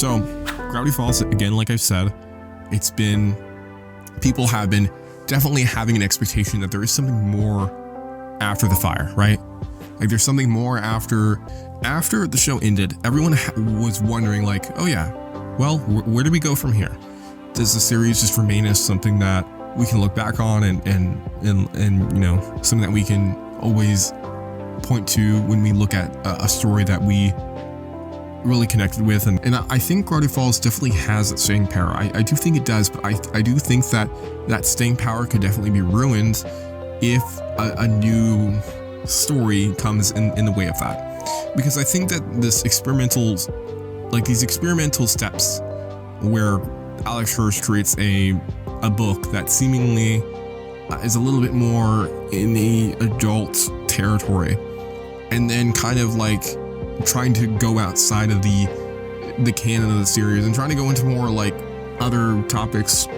So, Gravity Falls, again, like I've said, people have been definitely having an expectation that there is something more after the fire, right? Like there's something more after the show ended. Everyone was wondering like, oh yeah, well, where do we go from here? Does the series just remain as something that we can look back on and you know, something that we can always point to when we look at a story that we really connected with? And I think Gravity Falls definitely has that staying power. I do think it does, but I do think that staying power could definitely be ruined if a new story comes in the way of that. Because I think that these experimental steps where Alex Hirsch creates a book that seemingly is a little bit more in the adult territory, and then kind of like trying to go outside of the canon of the series and trying to go into more like other topics.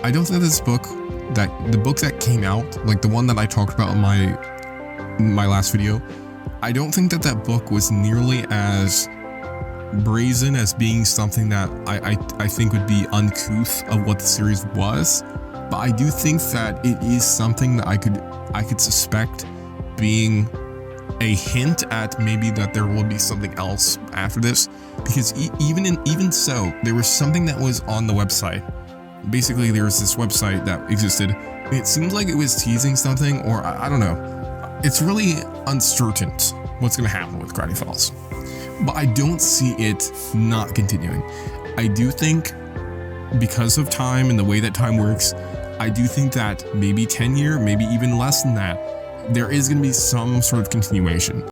I don't think the book that came out, like the one that I talked about in my last video, I don't think that book was nearly as brazen as being something that I think would be uncouth of what the series was. But I do think that it is something that I could suspect being a hint at maybe that there will be something else after this, because even so, there was something that was on the website. Basically, there was this website that existed, and it seems like it was teasing something, or I don't know. It's really uncertain what's going to happen with Gravity Falls, but I don't see it not continuing. I do think, because of time and the way that time works, I do think that maybe 10 years, maybe even less than that, there is going to be some sort of continuation.